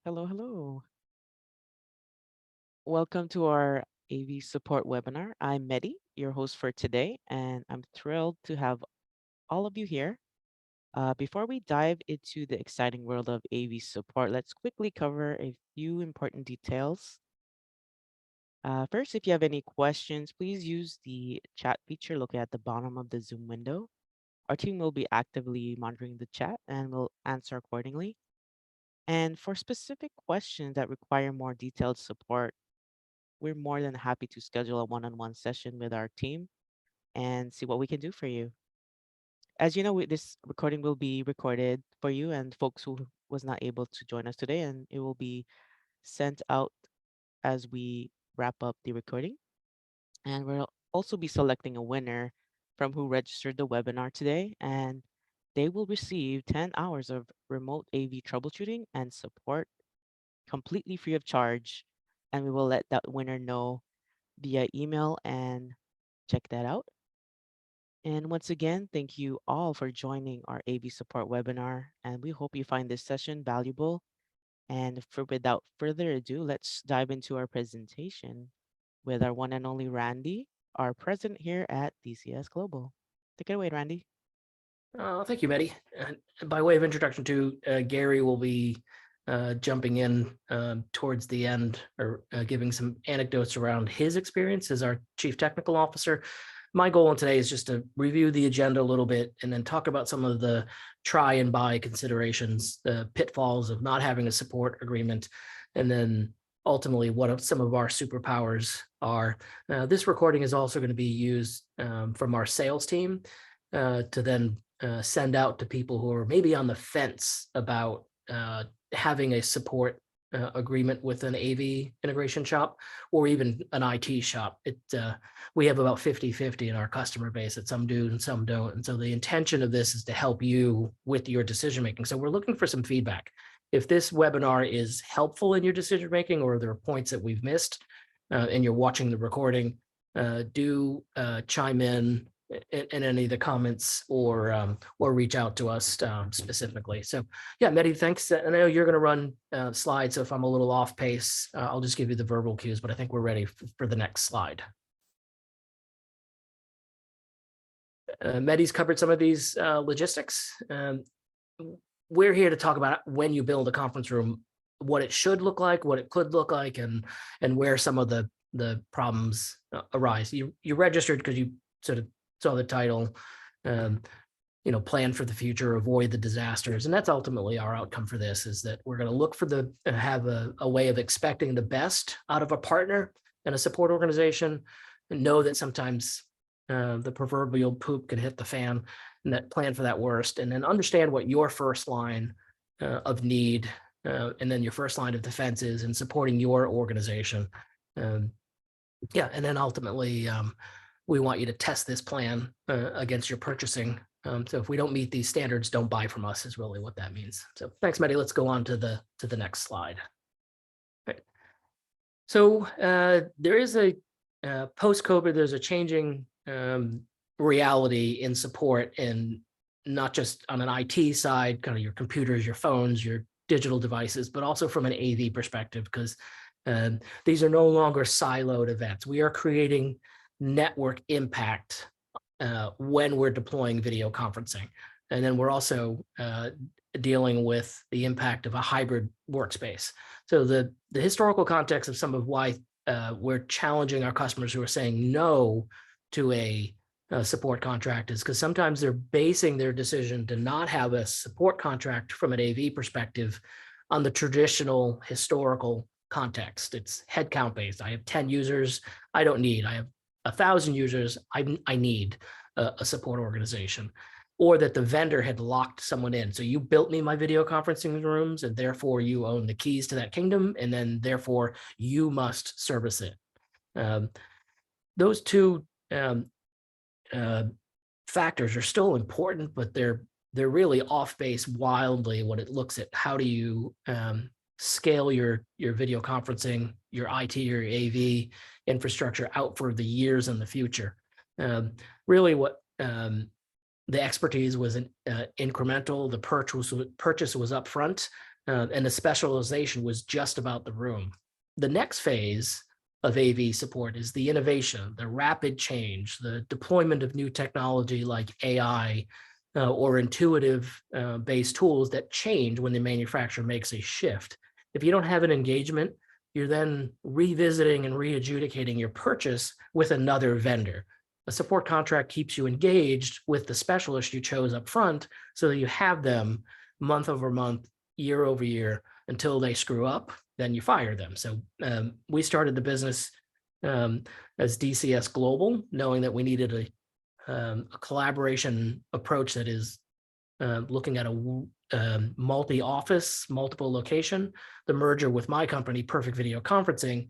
Hello, hello. Welcome to our AV support webinar. I'm Mehdi, your host for today, and I'm thrilled to have all of you here. Before we dive into the exciting world of AV support, let's quickly cover a few important details. First, if you have any questions, please use the chat feature located at the bottom of the Zoom window. Our team will be actively monitoring the chat and will answer accordingly. And for specific questions that require more detailed support, we're more than happy to schedule a one-on-one session with our team and see what we can do for you. As you know, this recording will be recorded for you and folks who was not able to join us today, and it will be sent out as we wrap up the recording. And we'll also be selecting a winner from who registered the webinar today, and they will receive 10 hours of remote AV troubleshooting and support completely free of charge. And we will let that winner know via email and check that out. And once again, thank you all for joining our AV support webinar. And we hope you find this session valuable. And without further ado, let's dive into our presentation with our one and only Randy, our president here at DCS Global. Take it away, Randy. Thank you, Mehdi. By way of introduction to Gary will be jumping in towards the end or giving some anecdotes around his experience as our Chief Technical Officer. My goal in today is just to review the agenda a little bit and then talk about some of the try and buy considerations, the pitfalls of not having a support agreement, and then ultimately what some of our superpowers are. This recording is also going to be used from our sales team to then send out to people who are maybe on the fence about having a support agreement with an AV integration shop or even an IT shop. We have about 50-50 in our customer base that some do and some don't. And so the intention of this is to help you with your decision making. So we're looking for some feedback. If this webinar is helpful in your decision making or there are points that we've missed and you're watching the recording, do chime in any of the comments or reach out to us specifically. So yeah, Mehdi, thanks. I know you're going to run slides, so if I'm a little off pace, I'll just give you the verbal cues, but I think we're ready for the next slide. Mehdi's covered some of these logistics. We're here to talk about when you build a conference room, what it should look like, what it could look like, and where some of the problems arise. You registered because you sort of saw the title, plan for the future, avoid the disasters. And that's ultimately our outcome for this, is that we're going to look for have a way of expecting the best out of a partner and a support organization, and know that sometimes the proverbial poop can hit the fan, and that plan for that worst, and then understand what your first line of need and then your first line of defense is in supporting your organization. And then ultimately, we want you to test this plan against your purchasing. So if we don't meet these standards, don't buy from us is really what that means. So thanks, Mehdi. Let's go on to the next slide. Right. So there is a post-COVID, there's a changing reality in support, and not just on an IT side, kind of your computers, your phones, your digital devices, but also from an AV perspective, because these are no longer siloed events. We are creating network impact when we're deploying video conferencing. And then we're also dealing with the impact of a hybrid workspace. So the historical context of some of why we're challenging our customers who are saying no to a support contract is because sometimes they're basing their decision to not have a support contract from an AV perspective on the traditional historical context. It's headcount based. I have 10 users. I don't need. I have 1,000 users. I need a support organization. Or that the vendor had locked someone in. So you built me my video conferencing rooms, and therefore you own the keys to that kingdom, and then therefore you must service it. Those two factors are still important, but they're really off base wildly when it looks at how do you scale your video conferencing, your IT, your AV infrastructure out for the years in the future. Really what The expertise was incremental. The purchase was upfront, and the specialization was just about the room. The next phase of AV support is the innovation, the rapid change, the deployment of new technology like AI or intuitive based tools that change when the manufacturer makes a shift. If you don't have an engagement, you're then revisiting and re-adjudicating your purchase with another vendor. A support contract keeps you engaged with the specialist you chose up front so that you have them month over month, year over year, until they screw up, then you fire them. So we started the business as DCS Global, knowing that we needed a collaboration approach that is looking at a multi-office, multiple location. The merger with my company, Perfect Video Conferencing,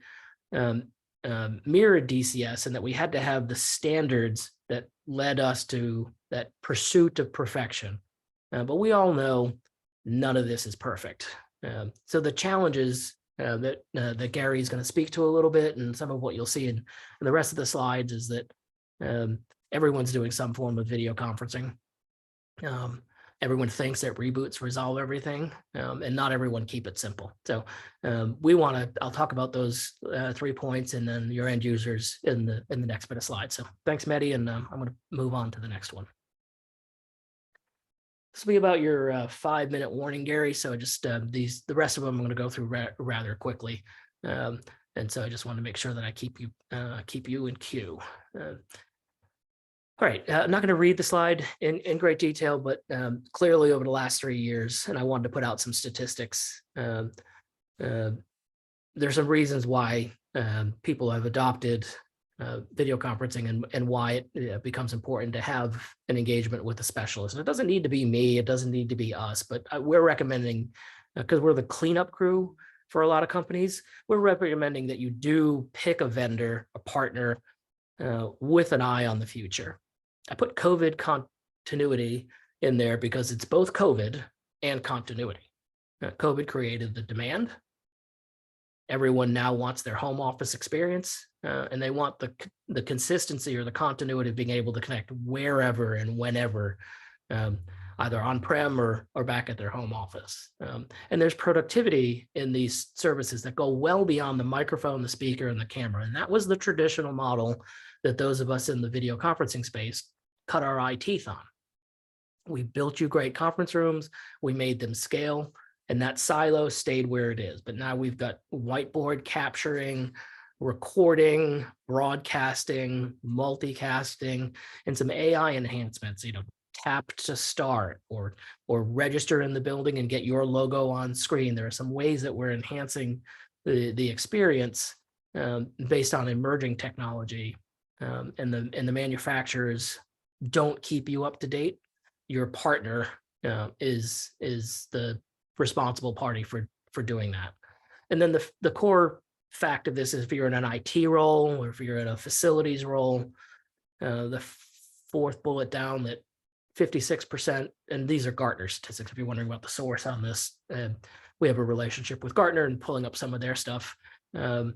mirrored DCS, and that we had to have the standards that led us to that pursuit of perfection. But we all know none of this is perfect. So the challenges that Gary is going to speak to a little bit, and some of what you'll see in the rest of the slides, is that everyone's doing some form of video conferencing. Everyone thinks that reboots resolve everything, and not everyone keep it simple. So I'll talk about those 3 points and then your end users in the next bit of slides. So thanks, Mehdi, and I'm going to move on to the next one. This will be about your 5-minute warning, Gary. So just the rest of them I'm going to go through rather quickly. And so I just want to make sure that I keep you in queue. All right, I'm not going to read the slide in great detail, but clearly over the last 3 years, and I wanted to put out some statistics. There's some reasons why people have adopted video conferencing and why it becomes important to have an engagement with a specialist. And it doesn't need to be me, it doesn't need to be us, but we're recommending, because we're the cleanup crew for a lot of companies, we're recommending that you do pick a vendor, a partner, with an eye on the future. I put COVID continuity in there because it's both COVID and continuity. COVID created the demand. Everyone now wants their home office experience, and they want the consistency or the continuity of being able to connect wherever and whenever, either on-prem or back at their home office. And there's productivity in these services that go well beyond the microphone, the speaker, and the camera. And that was the traditional model that those of us in the video conferencing space cut our eye teeth on. We built you great conference rooms, we made them scale, and that silo stayed where it is. But now we've got whiteboard capturing, recording, broadcasting, multicasting, and some AI enhancements, tap to start or register in the building and get your logo on screen. There are some ways that we're enhancing the experience based on emerging technology. And the manufacturers don't keep you up to date. Your partner is the responsible party for doing that. And then the core fact of this is if you're in an IT role or if you're in a facilities role, the fourth bullet down, that 56%, and these are Gartner statistics if you're wondering about the source on this, we have a relationship with Gartner and pulling up some of their stuff. The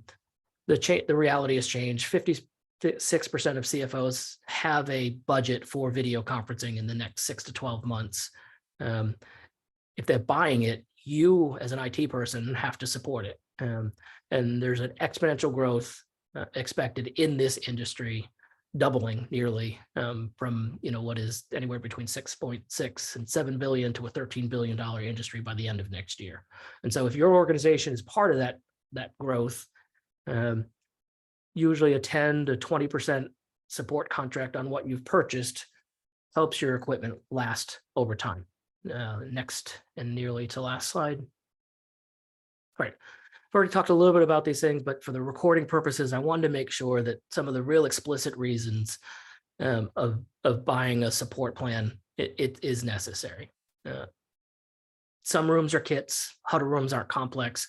reality has changed. 56% of CFOs have a budget for video conferencing in the next 6 to 12 months. If they're buying it, you as an IT person have to support it. And there's an exponential growth expected in this industry, doubling nearly from what is anywhere between 6.6 and 7 billion to a $13 billion industry by the end of next year. And so if your organization is part of that growth, usually a 10 to 20% support contract on what you've purchased helps your equipment last over time. Next and nearly to last slide. All right, I've already talked a little bit about these things, but for the recording purposes, I wanted to make sure that some of the real explicit reasons of buying a support plan, it is necessary. Some rooms are kits, huddle rooms aren't complex.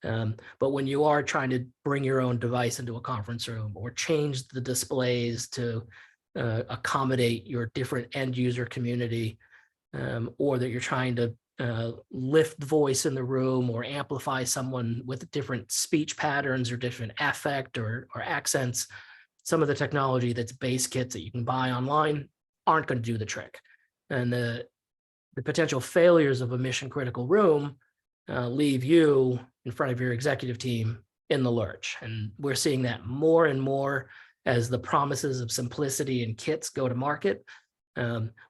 But when you are trying to bring your own device into a conference room or change the displays to accommodate your different end user community, or that you're trying to lift the voice in the room or amplify someone with different speech patterns or different affect or accents, some of the technology that's base kits that you can buy online aren't going to do the trick. And the potential failures of a mission critical room leave you in front of your executive team in the lurch. And we're seeing that more and more as the promises of simplicity and kits go to market.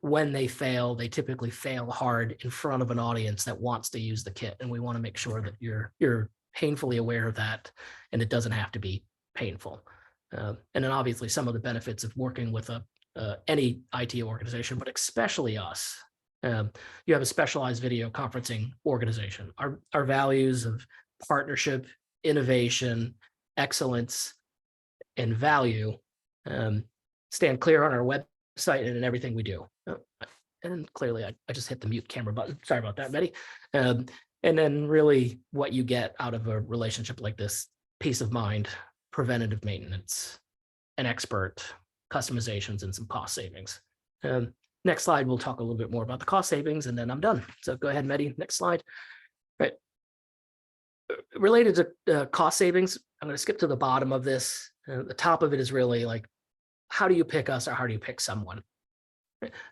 When they fail, they typically fail hard in front of an audience that wants to use the kit. And we want to make sure that you're painfully aware of that, and it doesn't have to be painful. And then obviously some of the benefits of working with any IT organization, but especially us. You have a specialized video conferencing organization. Our values of partnership, innovation, excellence, and value stand clear on our website and in everything we do. And clearly, I just hit the mute camera button. Sorry about that, Betty. And then really what you get out of a relationship like this: peace of mind, preventative maintenance, an expert, customizations, and some cost savings. Next slide, we'll talk a little bit more about the cost savings, and then I'm done. So go ahead, Mehdi, next slide. Right. Related to cost savings, I'm going to skip to the bottom of this. The top of it is really like, how do you pick us, or how do you pick someone?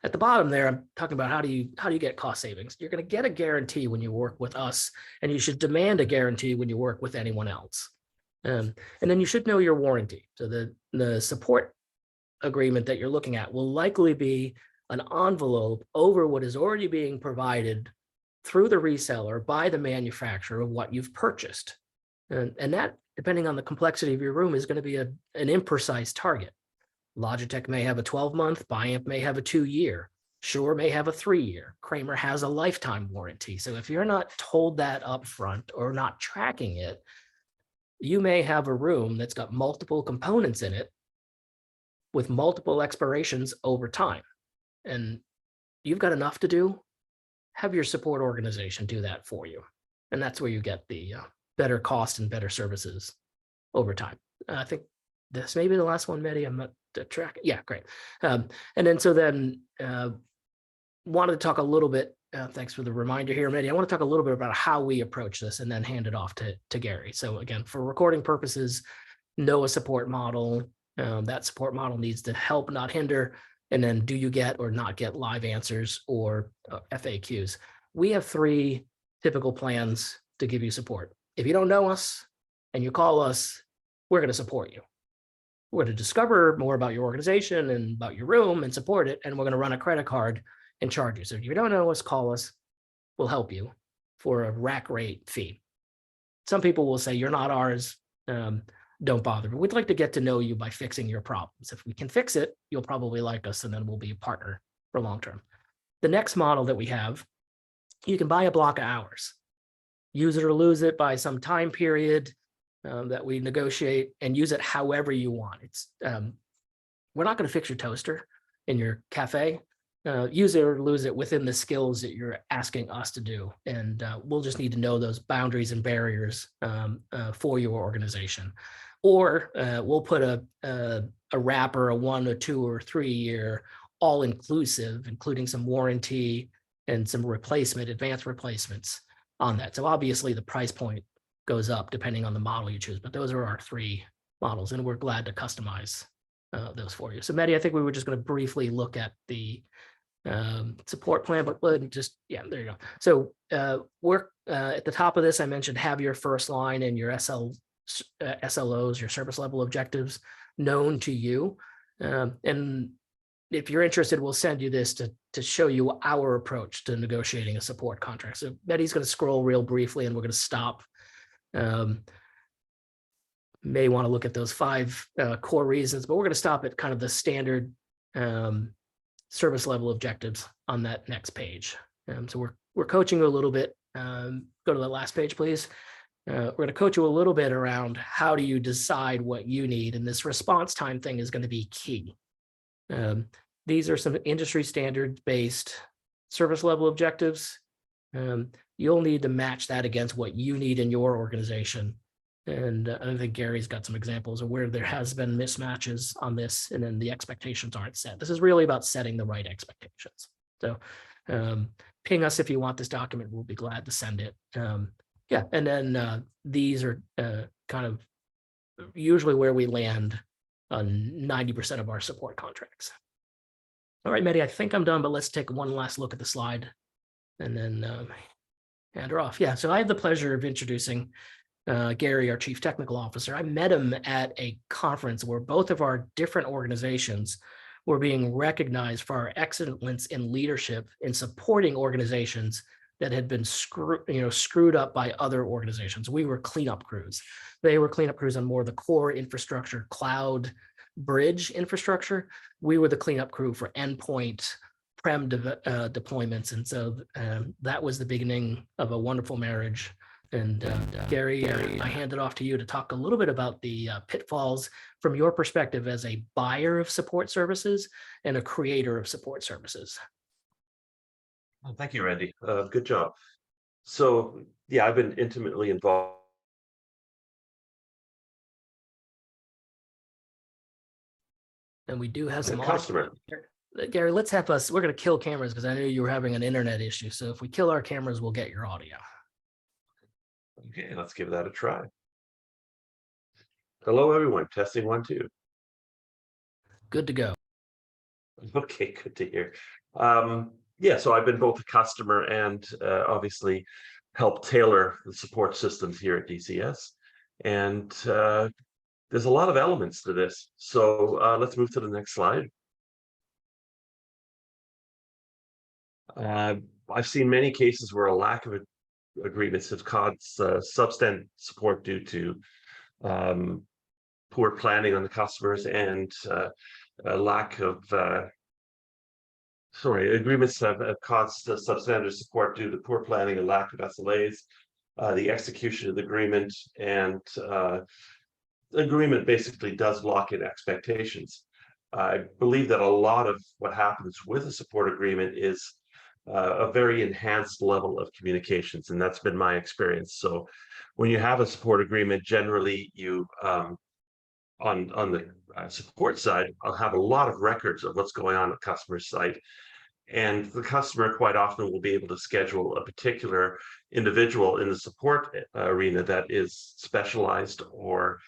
At the bottom there, I'm talking about how do you get cost savings. You're going to get a guarantee when you work with us, and you should demand a guarantee when you work with anyone else. And then you should know your warranty. So the support agreement that you're looking at will likely be an envelope over what is already being provided through the reseller by the manufacturer of what you've purchased. And that, depending on the complexity of your room, is going to be an imprecise target. Logitech may have a 12-month, Biamp may have a 2-year, Shure may have a 3-year, Kramer has a lifetime warranty. So if you're not told that up front or not tracking it, you may have a room that's got multiple components in it with multiple expirations over time. And you've got enough to do, have your support organization do that for you. And that's where you get the better cost and better services over time. I think this may be the last one, Mehdi. I'm not tracking. Yeah, great. And then wanted to talk a little bit, thanks for the reminder here, Mehdi. I want to talk a little bit about how we approach this and then hand it off to Gary. So again, for recording purposes, know a support model. That support model needs to help, not hinder. And then do you get or not get live answers or FAQs? We have 3 typical plans to give you support. If you don't know us and you call us, we're going to support you. We're going to discover more about your organization and about your room and support it. And we're going to run a credit card and charge you. So if you don't know us, call us. We'll help you for a rack rate fee. Some people will say, you're not ours. Don't bother. But we'd like to get to know you by fixing your problems. If we can fix it, you'll probably like us, and then we'll be a partner for long term. The next model that we have, you can buy a block of hours. Use it or lose it by some time period that we negotiate, and use it however you want. It's we're not going to fix your toaster in your cafe. Use it or lose it within the skills that you're asking us to do. And we'll just need to know those boundaries and barriers for your organization. Or we'll put a wrapper, a 1 or 2 or 3 year, all inclusive, including some warranty and some replacement, advanced replacements on that. So obviously the price point goes up depending on the model you choose, but those are our 3 models, and we're glad to customize those for you. So Mehdi, I think we were just going to briefly look at the support plan, but just, yeah, there you go. So we're at the top of this, I mentioned have your first line and your SLOs, your service level objectives, known to you. And if you're interested, we'll send you this to show you our approach to negotiating a support contract. So Betty's going to scroll real briefly, and we're going to stop. May want to look at those 5 core reasons, but we're going to stop at kind of the standard service level objectives on that next page. So we're coaching you a little bit. Go to the last page, please. We're going to coach you a little bit around how do you decide what you need, and this response time thing is going to be key. These are some industry standard based service level objectives. You'll need to match that against what you need in your organization. And I think Gary's got some examples of where there has been mismatches on this, and then the expectations aren't set. This is really about setting the right expectations. So ping us if you want this document. We'll be glad to send it. Yeah, and then these are kind of usually where we land on 90% of our support contracts. All right, Mehdi, I think I'm done, but let's take one last look at the slide and then hand her off. Yeah, so I have the pleasure of introducing Gary, our Chief Technical Officer. I met him at a conference where both of our different organizations were being recognized for our excellence in leadership in supporting organizations that had been screwed up by other organizations. We were cleanup crews. They were cleanup crews on more of the core infrastructure, cloud, bridge infrastructure. We were the cleanup crew for endpoint prem deployments. And so that was the beginning of a wonderful marriage. And Gary, I hand it off to you to talk a little bit about the pitfalls from your perspective as a buyer of support services and a creator of support services. Well, thank you, Randy. Good job. So, yeah, I've been intimately involved. And we do have some customer. Gary, let's have us, we're going to kill cameras because I knew you were having an internet issue. So if we kill our cameras, we'll get your audio. Okay, let's give that a try. Hello, everyone. Testing 1, 2. Good to go. Okay, good to hear. Yeah, so I've been both a customer and obviously helped tailor the support systems here at DCS. And there's a lot of elements to this. So let's move to the next slide. I've seen many cases where a lack of agreements have caused substandard support due to poor planning on the customers and a lack of agreements have caused substandard support due to poor planning and lack of SLAs, the execution of the agreement, and the agreement basically does lock in expectations. I believe that a lot of what happens with a support agreement is a very enhanced level of communications, and that's been my experience. So when you have a support agreement, generally you on the support side, I'll have a lot of records of what's going on at the customer site, and the customer quite often will be able to schedule a particular individual in the support arena that is specialized or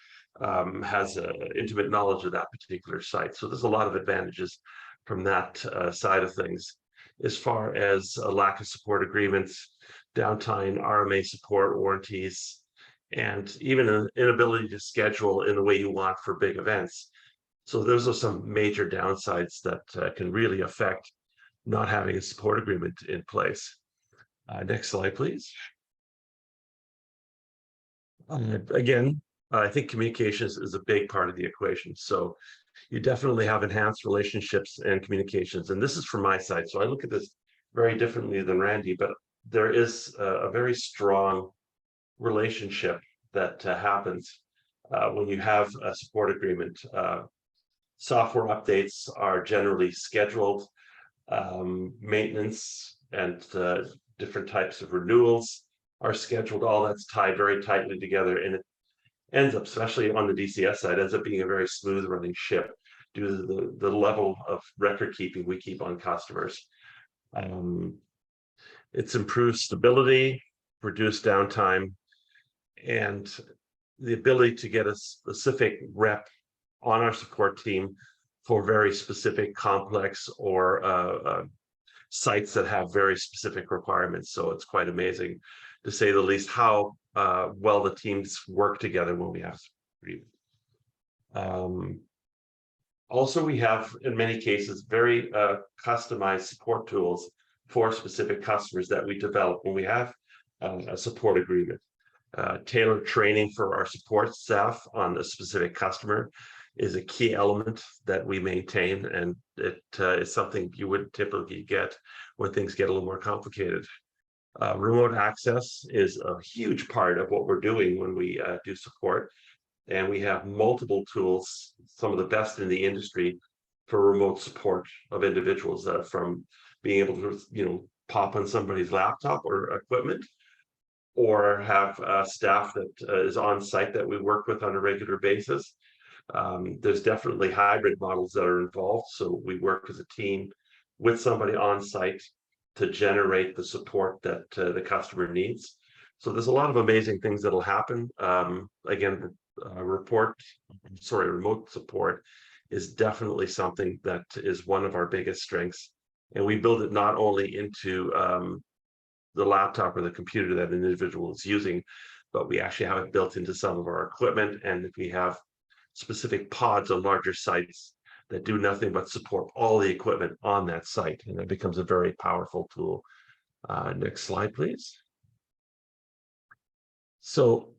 has intimate knowledge of that particular site. So there's a lot of advantages from that side of things. As far as a lack of support agreements, downtime, RMA support, warranties, and even an inability to schedule in the way you want for big events. So those are some major downsides that can really affect not having a support agreement in place. Next slide, please. Again, I think communications is a big part of the equation. So you definitely have enhanced relationships and communications. And this is from my side. So I look at this very differently than Randy, but there is a very strong relationship that happens when you have a support agreement. Software updates are generally scheduled, maintenance and different types of renewals are scheduled. All that's tied very tightly together, and it ends up, especially on the DCS side, ends up being a very smooth running ship due to the level of record keeping we keep on customers. It's improved stability, reduced downtime, and the ability to get a specific rep on our support team for very specific, complex, or sites that have very specific requirements. So it's quite amazing, to say the least, how well the teams work together when we have. Also, we have, in many cases, very customized support tools for specific customers that we develop when we have a support agreement. Tailored training for our support staff on a specific customer is a key element that we maintain, and it is something you wouldn't typically get when things get a little more complicated. Remote access is a huge part of what we're doing when we do support, and we have multiple tools, some of the best in the industry, for remote support of individuals, from being able to pop on somebody's laptop or equipment, or have staff that is on site that we work with on a regular basis. There's definitely hybrid models that are involved. So we work as a team with somebody on site to generate the support that the customer needs. So there's a lot of amazing things that'll happen. Again, remote support is definitely something that is one of our biggest strengths. And we build it not only into the laptop or the computer that an individual is using, but we actually have it built into some of our equipment. And we have specific pods on larger sites that do nothing but support all the equipment on that site. And it becomes a very powerful tool. Next slide, please. So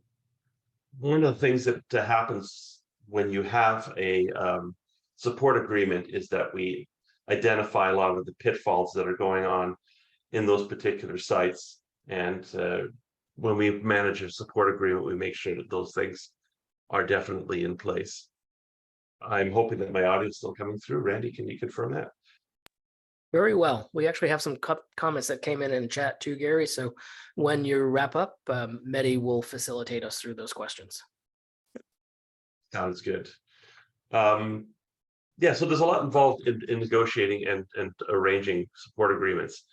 one of the things that happens when you have a support agreement is that we identify a lot of the pitfalls that are going on in those particular sites. And when we manage a support agreement, we make sure that those things are definitely in place. I'm hoping that my audio is still coming through. Randy, can you confirm that? Very well. We actually have some comments that came in chat too, Gary. So when you wrap up, Mehdi will facilitate us through those questions. Sounds good. Yeah, so there's a lot involved in negotiating and arranging support agreements.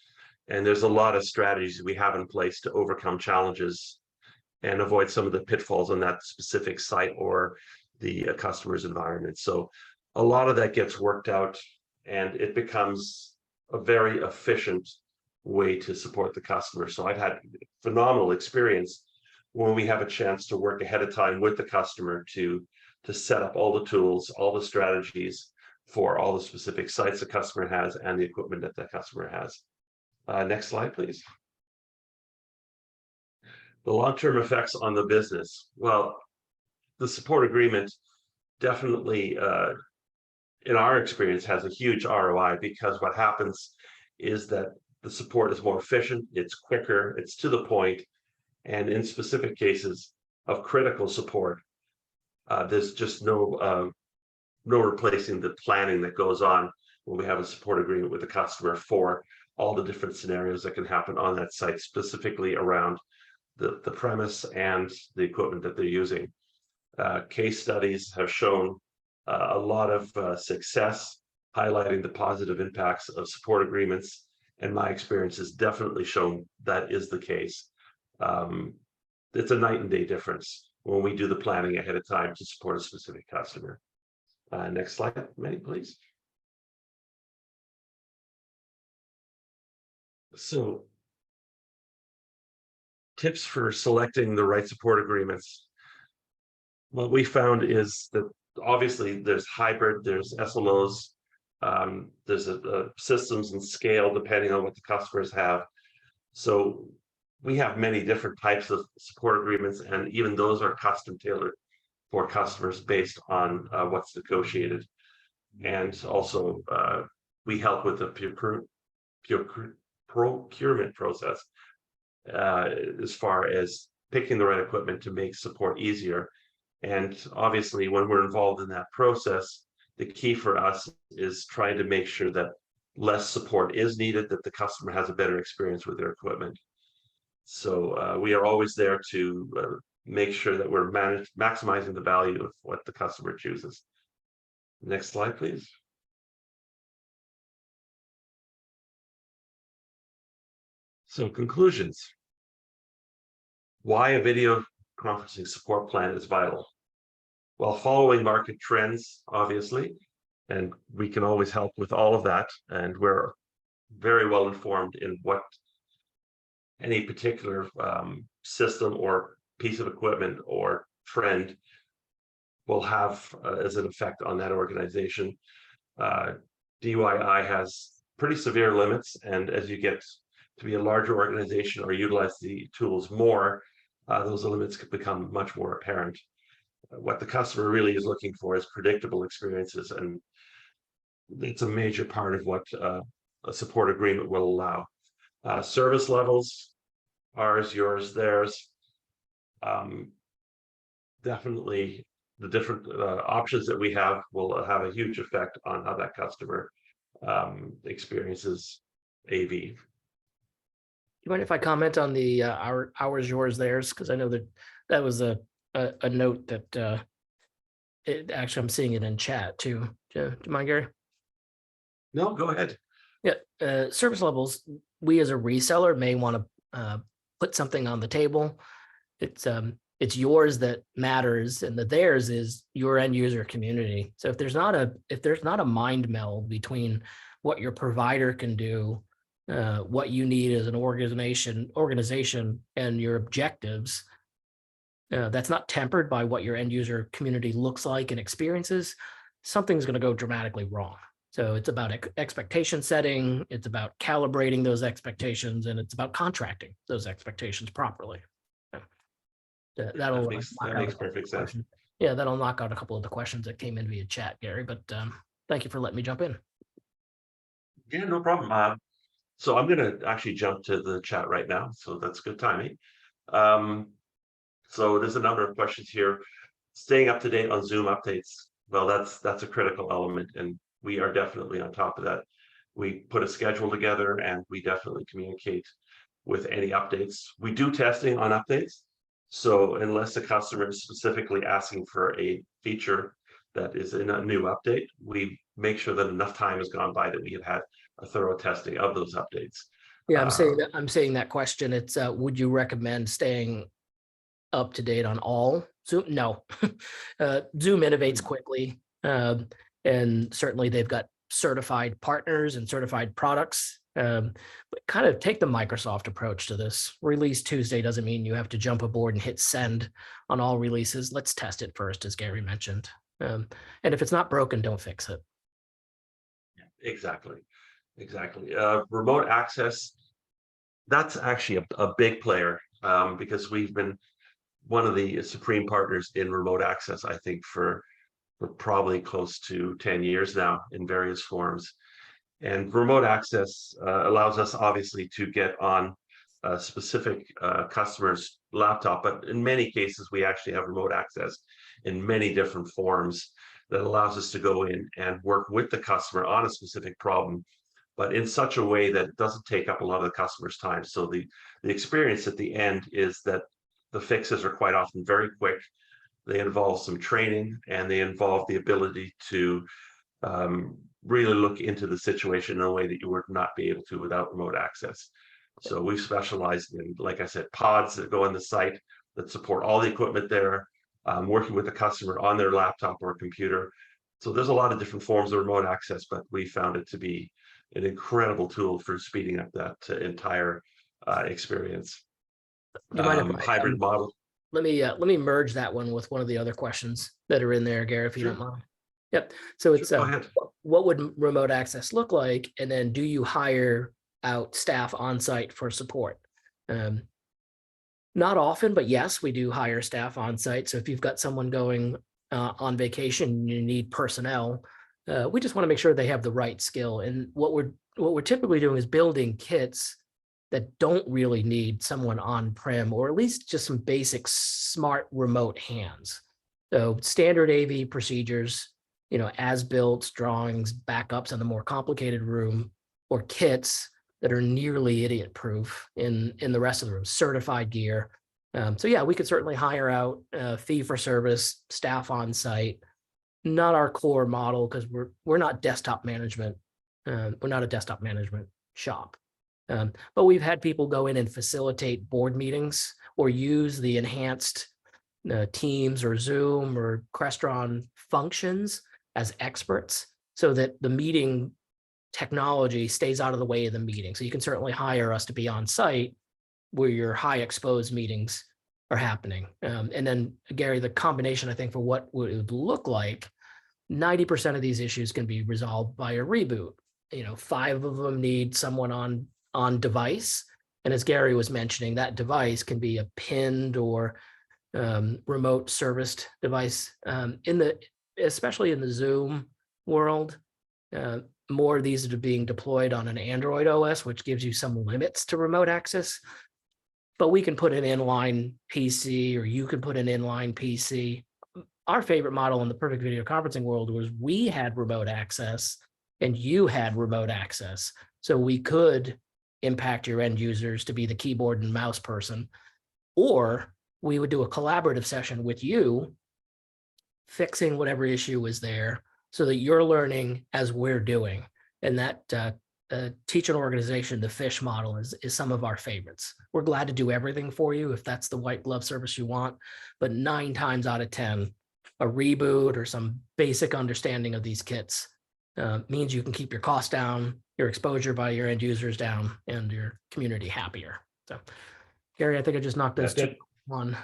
And there's a lot of strategies we have in place to overcome challenges and avoid some of the pitfalls on that specific site or the customer's environment. So a lot of that gets worked out, and it becomes a very efficient way to support the customer. So I've had phenomenal experience when we have a chance to work ahead of time with the customer to set up all the tools, all the strategies for all the specific sites the customer has and the equipment that the customer has. Next slide, please. The long-term effects on the business. Well, the support agreement definitely, in our experience, has a huge ROI, because what happens is that the support is more efficient, it's quicker, it's to the point, and in specific cases of critical support, there's just no replacing the planning that goes on when we have a support agreement with the customer for all the different scenarios that can happen on that site, specifically around the premise and the equipment that they're using. Case studies have shown a lot of success, highlighting the positive impacts of support agreements, and my experience has definitely shown that is the case. It's a night and day difference when we do the planning ahead of time to support a specific customer. Next slide, Mehdi, please. So, tips for selecting the right support agreements. What we found is that obviously there's hybrid, there's SLOs, there's systems and scale depending on what the customers have. So we have many different types of support agreements, and even those are custom tailored for customers based on what's negotiated. And also we help with the procurement process as far as picking the right equipment to make support easier. And obviously, when we're involved in that process, the key for us is trying to make sure that less support is needed, that the customer has a better experience with their equipment. So we are always there to make sure that we're maximizing the value of what the customer chooses. Next slide, please. So conclusions. Why a video conferencing support plan is vital. Well, following market trends, obviously, and we can always help with all of that. And we're very well informed in what any particular system or piece of equipment or trend will have as an effect on that organization. DIY has pretty severe limits, and as you get to be a larger organization or utilize the tools more, those limits could become much more apparent. What the customer really is looking for is predictable experiences, and it's a major part of what a support agreement will allow. Service levels, ours, yours, theirs. Definitely the different options that we have will have a huge effect on how that customer experiences AV. Do you mind if I comment on the ours, yours, theirs? Because I know that was a note that actually I'm seeing it in chat too. Do you mind, Gary? No, go ahead. Yeah, service levels. We as a reseller may want to put something on the table. It's it's yours that matters, and the theirs is your end user community. So if there's not a mind meld between what your provider can do, what you need as an organization and your objectives, that's not tempered by what your end user community looks like and experiences, something's going to go dramatically wrong. So it's about expectation setting, it's about calibrating those expectations, and it's about contracting those expectations properly. That'll that makes perfect sense. Yeah, that'll knock out a couple of the questions that came in via chat, Gary. But thank you for letting me jump in. Yeah, no problem. So I'm going to actually jump to the chat right now. So that's good timing. So there's a number of questions here. Staying up to date on Zoom updates. Well, that's a critical element, and we are definitely on top of that. We put a schedule together, and we definitely communicate with any updates. We do testing on updates. So unless the customer is specifically asking for a feature that is in a new update, we make sure that enough time has gone by that we have had a thorough testing of those updates. Yeah, I'm saying that question. It's would you recommend staying up to date on all Zoom? No. Zoom innovates quickly, and certainly they've got certified partners and certified products. But kind of take the Microsoft approach to this. Release Tuesday doesn't mean you have to jump aboard and hit send on all releases. Let's test it first, as Gary mentioned. And if it's not broken, don't fix it. Exactly. Remote access, that's actually a big player, because we've been one of the supreme partners in remote access, I think, for probably close to 10 years now in various forms. And remote access allows us obviously to get on a specific customer's laptop, but in many cases, we actually have remote access in many different forms that allows us to go in and work with the customer on a specific problem, but in such a way that it doesn't take up a lot of the customer's time. So the experience at the end is that the fixes are quite often very quick. They involve some training, and they involve the ability to really look into the situation in a way that you would not be able to without remote access. So we've specialized in, like I said, pods that go on the site that support all the equipment there, working with the customer on their laptop or computer. So there's a lot of different forms of remote access, but we found it to be an incredible tool for speeding up that entire experience. Do you mind if hybrid model. Let me merge that one with one of the other questions that are in there, Gary, if you don't mind. Yep. So it's what would remote access look like, and then do you hire out staff on site for support? Not often, but yes, we do hire staff on site. So if you've got someone going on vacation, you need personnel. We just want to make sure they have the right skill. And what we're typically doing is building kits that don't really need someone on-prem, or at least just some basic smart remote hands. So standard AV procedures, as built, drawings, backups in the more complicated room, or kits that are nearly idiot-proof in the rest of the room, certified gear. So yeah, we could certainly hire out fee-for-service staff on site. Not our core model, because we're not desktop management. We're not a desktop management shop. But we've had people go in and facilitate board meetings or use the enhanced Teams or Zoom or Crestron functions as experts, so that the meeting technology stays out of the way of the meeting. So you can certainly hire us to be on site where your high exposed meetings are happening. And then, Gary, the combination, I think, for what it would look like, 90% of these issues can be resolved by a reboot. 5 of them need someone on device. And as Gary was mentioning, that device can be a pinned or remote serviced device. Especially in the Zoom world, more of these are being deployed on an Android OS, which gives you some limits to remote access. But we can put an inline PC, or you can put an inline PC. Our favorite model in the perfect video conferencing world was we had remote access and you had remote access. So we could impact your end users to be the keyboard and mouse person, or we would do a collaborative session with you, fixing whatever issue was there, so that you're learning as we're doing. And that teach an organization the fish model is some of our favorites. We're glad to do everything for you if that's the white glove service you want, but 9 times out of 10, a reboot or some basic understanding of these kits means you can keep your costs down, your exposure by your end users down, and your community happier. So, Gary, I think I just knocked those two on.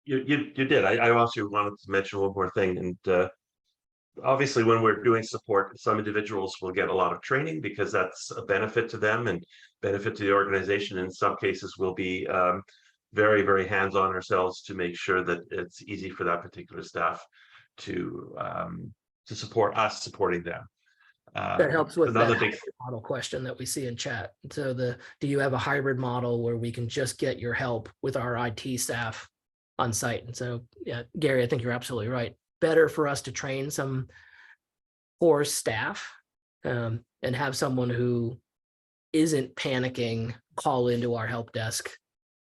You did. I also wanted to mention one more thing, and obviously when we're doing support, some individuals will get a lot of training because that's a benefit to them and benefit to the organization. In some cases, we'll be very, very hands-on ourselves to make sure that it's easy for that particular staff to support us supporting them. That helps with another that big model question that we see in chat. So do you have a hybrid model where we can just get your help with our IT staff on site? And so, yeah, Gary, I think you're absolutely right. Better for us to train some core staff and have someone who isn't panicking call into our help desk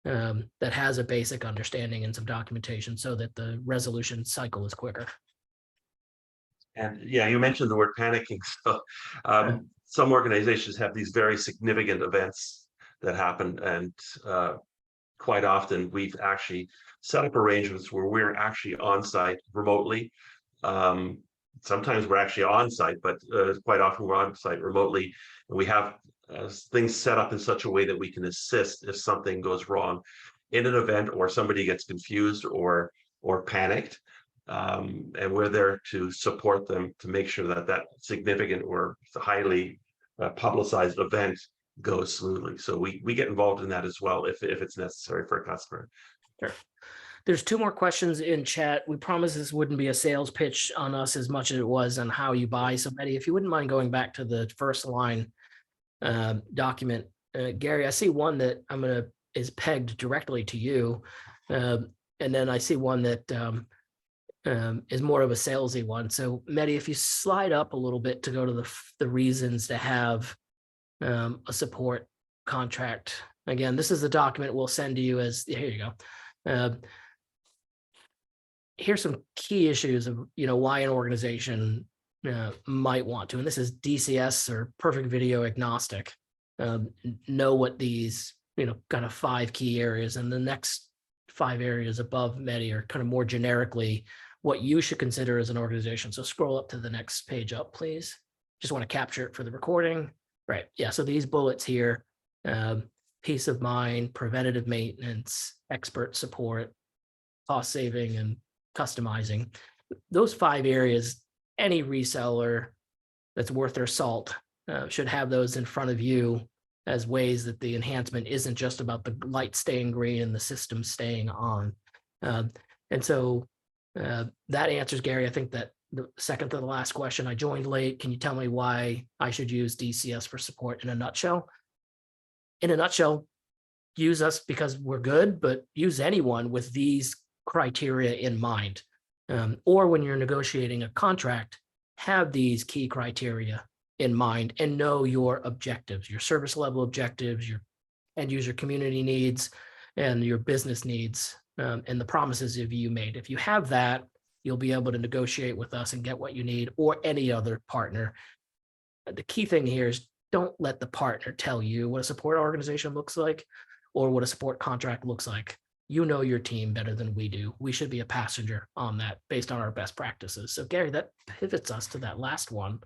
that has a basic understanding and some documentation so that the resolution cycle is quicker. And yeah, you mentioned the word panicking. So some organizations have these very significant events that happen, and quite often we've actually set up arrangements where we're actually on site remotely. Sometimes we're actually on site, but quite often we're on site remotely, and we have things set up in such a way that we can assist if something goes wrong in an event or somebody gets confused or panicked. And we're there to support them to make sure that that significant or highly publicized event goes smoothly. So we get involved in that as well if it's necessary for a customer. Sure. There's 2 more questions in chat. We promise this wouldn't be a sales pitch on us as much as it was on how you buy. So, Mehdi, if you wouldn't mind going back to the first line document. Gary, I see one that is pegged directly to you. And then I see one that is more of a salesy one. So, Mehdi, if you slide up a little bit to go to the reasons to have a support contract. Again, this is the document we'll send to you as, here you go. Here's some key issues of, why an organization might want to, and this is DCS or perfect video agnostic, know what these, kind of 5 key areas, and the next 5 areas above Mehdi are kind of more generically what you should consider as an organization. So scroll up to the next page up, please. Just want to capture it for the recording. Right. Yeah. So these bullets here, peace of mind, preventative maintenance, expert support, cost saving, and customizing. Those 5 areas, any reseller that's worth their salt should have those in front of you as ways that the enhancement isn't just about the light staying green and the system staying on. And so that answers, Gary, I think that the second to the last question. I joined late. Can you tell me why I should use DCS for support in a nutshell? In a nutshell, use us because we're good, but use anyone with these criteria in mind. Or when you're negotiating a contract, have these key criteria in mind and know your objectives, your service level objectives, your end user community needs, and your business needs, and the promises that you made. If you have that, you'll be able to negotiate with us and get what you need, or any other partner. The key thing here is don't let the partner tell you what a support organization looks like or what a support contract looks like. You know your team better than we do. We should be a passenger on that based on our best practices. So, Gary, that pivots us to that last one.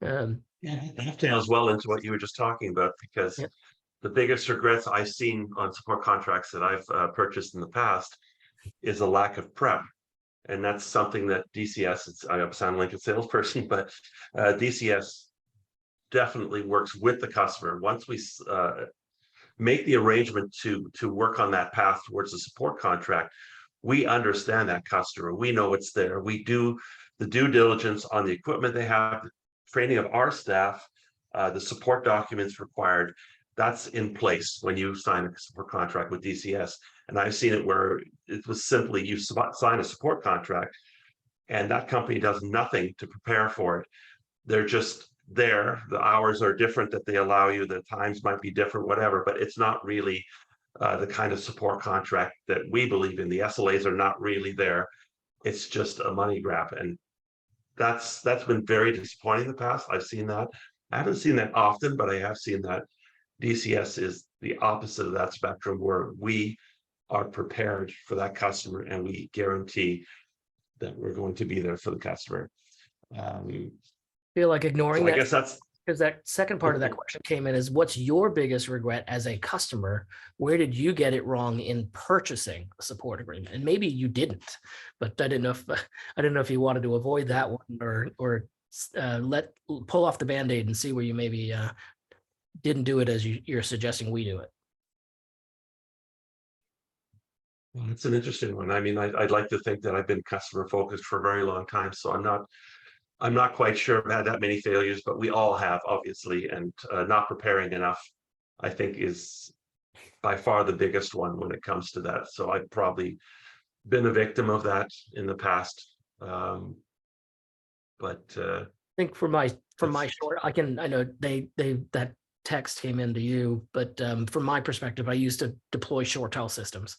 Yeah, that dovetails well into what you were just talking about, because the biggest regrets I've seen on support contracts that I've purchased in the past is a lack of prep. And that's something that DCS, I sound like a salesperson, but DCS definitely works with the customer. Once we make the arrangement to work on that path towards a support contract, we understand that customer. We know it's there. We do the due diligence on the equipment they have, the training of our staff, the support documents required. That's in place when you sign a support contract with DCS. And I've seen it where it was simply you sign a support contract and that company does nothing to prepare for it. They're just there. The hours are different that they allow you. The times might be different, whatever, but it's not really the kind of support contract that we believe in. The SLAs are not really there. It's just a money grab. And that's been very disappointing in the past. I've seen that. I haven't seen that often, but I have seen that DCS is the opposite of that spectrum, where we are prepared for that customer and we guarantee that we're going to be there for the customer. Feel like ignoring So I that guess that's because that second part of that question came in is what's your biggest regret as a customer? Where did you get it wrong in purchasing a support agreement? And maybe you didn't, but I didn't know if you wanted to avoid that one or pull off the Band-Aid and see where you maybe didn't do it as you're suggesting we do it. Well, it's an interesting one. I mean, I'd like to think that I've been customer focused for a very long time, so I'm not quite sure I've had that many failures, but we all have, obviously, and not preparing enough, I think, is by far the biggest one when it comes to that. So I've probably been a victim of that in the past. But I think from my short, I know that text came into you, but from my perspective, I used to deploy short-tail systems.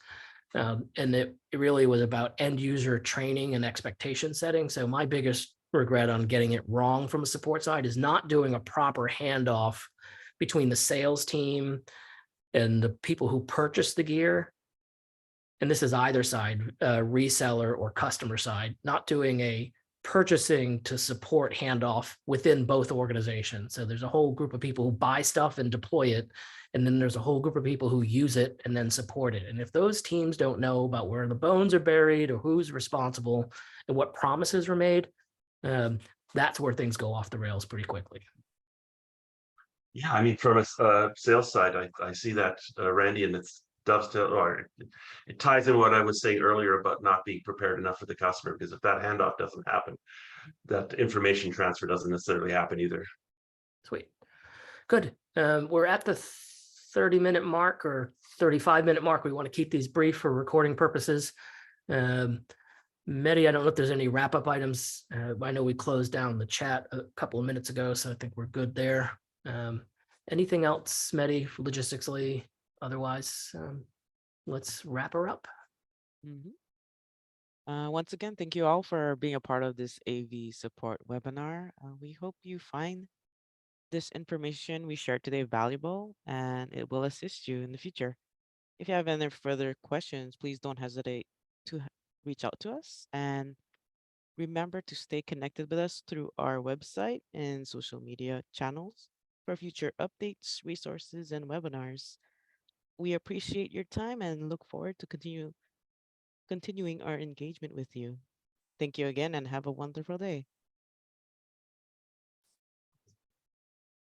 And it really was about end user training and expectation setting. So my biggest regret on getting it wrong from a support side is not doing a proper handoff between the sales team and the people who purchase the gear. And this is either side, reseller or customer side, not doing a purchasing to support handoff within both organizations. So there's a whole group of people who buy stuff and deploy it. And then there's a whole group of people who use it and then support it. And if those teams don't know about where the bones are buried or who's responsible and what promises were made, that's where things go off the rails pretty quickly. yeah, I mean, from a sales side, I see that, Randy, and it's dovetail, or it ties in what I was saying earlier about not being prepared enough for the customer, because if that handoff doesn't happen, that information transfer doesn't necessarily happen either. Sweet. Good. We're at the 30-minute mark or 35-minute mark. We want to keep these brief for recording purposes. Mehdi, I don't know if there's any wrap-up items. I know we closed down the chat a couple of minutes ago, so I think we're good there. Anything else, Mehdi, logistically? Otherwise, let's wrap her up. Once again, thank you all for being a part of this AV support webinar. We hope you find this information we shared today valuable and it will assist you in the future. If you have any further questions, please don't hesitate to reach out to us. And remember to stay connected with us through our website and social media channels for future updates, resources, and webinars. We appreciate your time and look forward to continuing our engagement with you. Thank you again and have a wonderful day.